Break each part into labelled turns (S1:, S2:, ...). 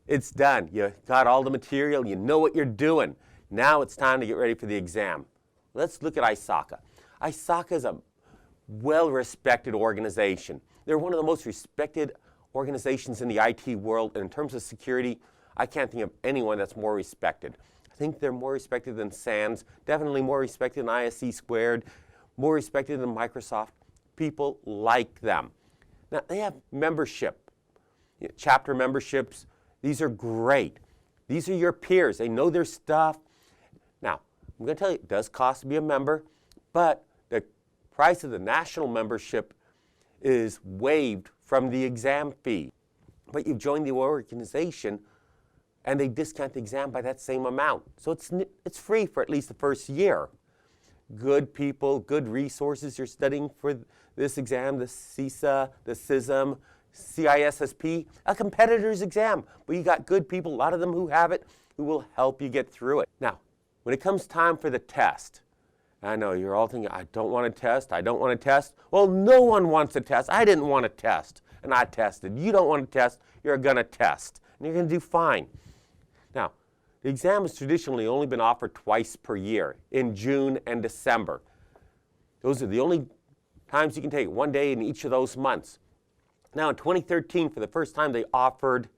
S1: It's done. You got all the material. You know what you're doing. Now it's time to get ready for the exam. Let's look at ISACA. ISACA is a well-respected organization. They're one of the most respected organizations in the IT world, and in terms of security, I can't think of anyone that's more respected. I think they're more respected than SANS, definitely more respected than ISC squared, more respected than Microsoft. People like them. Now, they have membership, chapter memberships. These are great. These are your peers. They know their stuff. Now, I'm going to tell you, it does cost to be a member, but the price of the national membership is waived from the exam fee. But you've joined the organization, and they discount the exam by that same amount. So it's free for at least the first year. Good people, good resources. You're studying for this exam, the CISA, the CISM, CISSP, a competitor's exam. But you got good people, a lot of them who have it, who will help you get through it. Now, when it comes time for the test, I know you're all thinking, I don't want to test, I don't want to test. Well, no one wants to test. I didn't want to test, and I tested. You don't want to test, you're going to test, and you're going to do fine. Now, the exam has traditionally only been offered twice per year, in June and December. Those are the only times you can take it, one day in each of those months. Now, in 2013, for the first time, they offered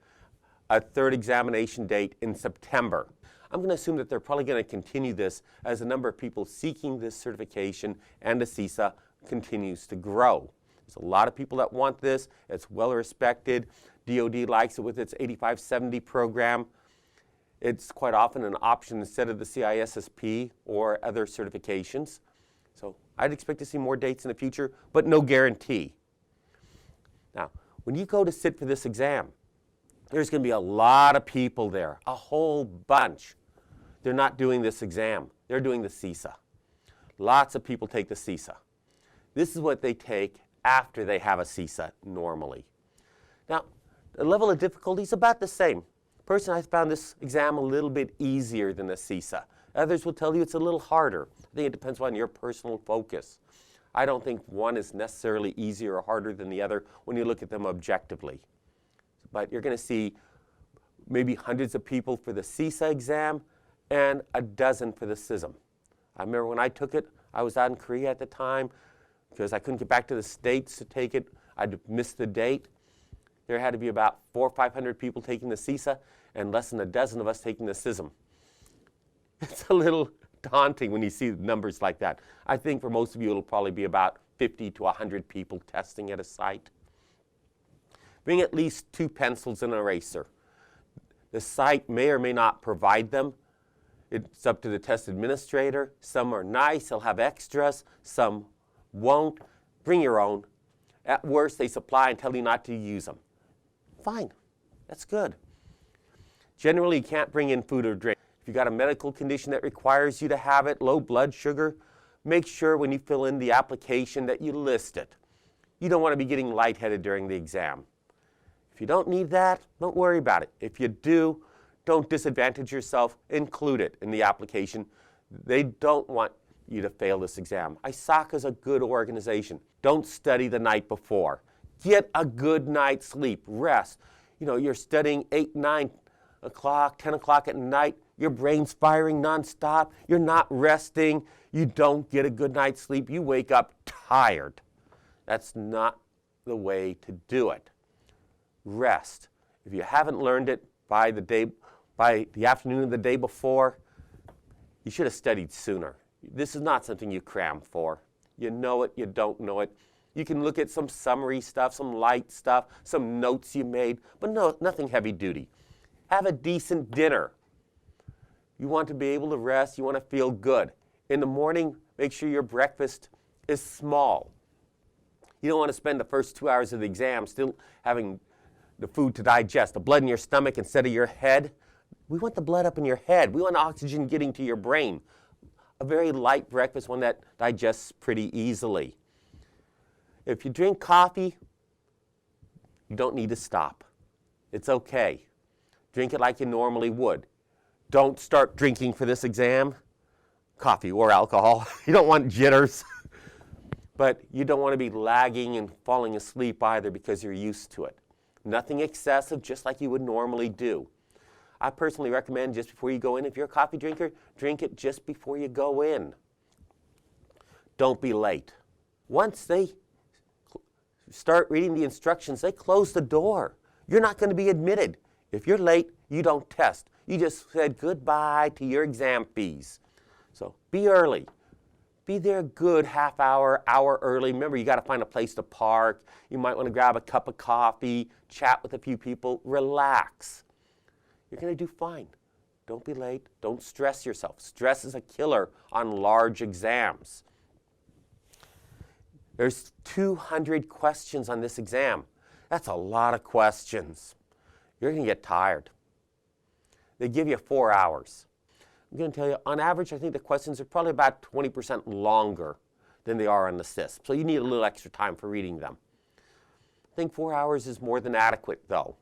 S1: a third examination date in September. I'm going to assume that they're probably going to continue this as the number of people seeking this certification and the CISA continues to grow. There's a lot of people that want this. It's well respected. DoD likes it with its 8570 program. It's quite often an option instead of the CISSP or other certifications. So I'd expect to see more dates in the future, but no guarantee. Now, when you go to sit for this exam, there's going to be a lot of people there, a whole bunch. They're not doing this exam. They're doing the CISA. Lots of people take the CISA. This is what they take after they have a CISA normally. Now, the level of difficulty is about the same. Personally, I found this exam a little bit easier than the CISA. Others will tell you it's a little harder. I think it depends on your personal focus. I don't think one is necessarily easier or harder than the other when you look at them objectively. But you're going to see maybe hundreds of people for the CISA exam and a dozen for the CISM. I remember when I took it, I was out in Korea at the time because I couldn't get back to the States to take it. I'd missed the date. There had to be about 400 or 500 people taking the CISA and less than a dozen of us taking the CISM. It's a little daunting when you see numbers like that. I think for most of you it'll probably be about 50 to 100 people testing at a site. Bring at least 2 pencils and an eraser. The site may or may not provide them. It's up to the test administrator. Some are nice, they'll have extras, some won't. Bring your own. At worst, they supply and tell you not to use them. Fine, that's good. Generally, you can't bring in food or drink. If you've got a medical condition that requires you to have it, low blood sugar, make sure when you fill in the application that you list it. You don't want to be getting lightheaded during the exam. If you don't need that, don't worry about it. If you do, don't disadvantage yourself. Include it in the application. They don't want you to fail this exam. ISACA is a good organization. Don't study the night before. Get a good night's sleep. Rest. You know, you're studying 8, 9 o'clock, 10 o'clock at night. Your brain's firing nonstop. You're not resting. You don't get a good night's sleep. You wake up tired. That's not the way to do it. Rest. If you haven't learned it by the afternoon of the day before, you should have studied sooner. This is not something you cram for. You know it, you don't know it. You can look at some summary stuff, some light stuff, some notes you made, but no, nothing heavy duty. Have a decent dinner. You want to be able to rest, you want to feel good. In the morning, make sure your breakfast is small. You don't want to spend the first 2 hours of the exam still having the food to digest, the blood in your stomach instead of your head. We want the blood up in your head. We want oxygen getting to your brain. A very light breakfast, one that digests pretty easily. If you drink coffee, you don't need to stop. It's okay. Drink it like you normally would. Don't start drinking for this exam, coffee or alcohol. You don't want jitters. But you don't want to be lagging and falling asleep either because you're used to it. Nothing excessive, just like you would normally do. I personally recommend just before you go in, if you're a coffee drinker, drink it just before you go in. Don't be late. Once they start reading the instructions, they close the door. You're not going to be admitted. If you're late, you don't test. You just said goodbye to your exam fees. So be early. Be there a good half hour, hour early. Remember, you got to find a place to park. You might want to grab a cup of coffee, chat with a few people, relax. You're going to do fine. Don't be late. Don't stress yourself. Stress is a killer on large exams. There's 200 questions on this exam. That's a lot of questions. You're going to get tired. They give you 4 hours. I'm going to tell you, on average, I think the questions are probably about 20% longer than they are on the CISM. So you need a little extra time for reading them. I think 4 hours is more than adequate, though.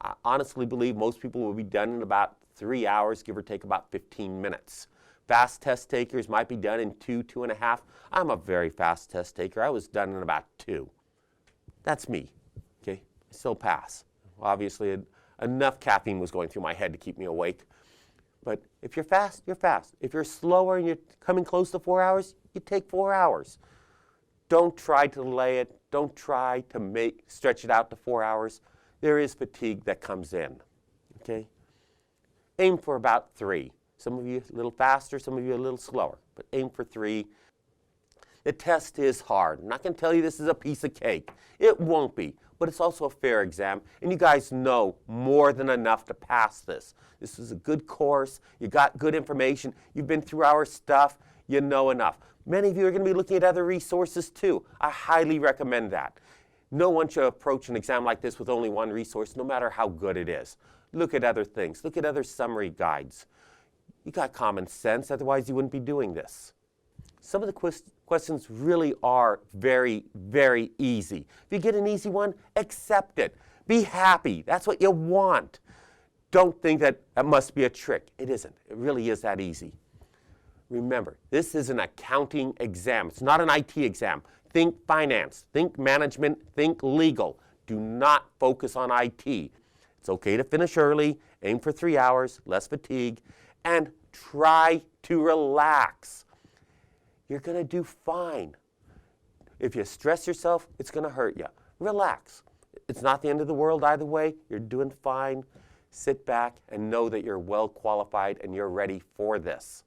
S1: I honestly believe most people will be done in about 3 hours, give or take about 15 minutes. Fast test takers might be done in 2.5. I'm a very fast test taker. I was done in about 2. That's me. Okay, I still pass. Obviously, enough caffeine was going through my head to keep me awake. But if you're fast, you're fast. If you're slower and you're coming close to 4 hours, you take 4 hours. Don't try to delay it. Don't try to stretch it out to 4 hours. There is fatigue that comes in. Okay? Aim for about 3. Some of you a little faster, some of you a little slower, but aim for 3. The test is hard. I'm not going to tell you this is a piece of cake. It won't be, but it's also a fair exam, and you guys know more than enough to pass this. This is a good course. You got good information. You've been through our stuff. You know enough. Many of you are going to be looking at other resources too. I highly recommend that. No one should approach an exam like this with only one resource, no matter how good it is. Look at other things. Look at other summary guides. You got common sense, otherwise you wouldn't be doing this. Some of the questions really are very, very easy. If you get an easy one, accept it. Be happy. That's what you want. Don't think that must be a trick. It isn't. It really is that easy. Remember, this is an accounting exam. It's not an IT exam. Think finance, think management, think legal. Do not focus on IT. It's okay to finish early, aim for 3 hours, less fatigue, and try to relax. You're going to do fine. If you stress yourself, it's going to hurt you. Relax. It's not the end of the world either way. You're doing fine. Sit back and know that you're well qualified and you're ready for this.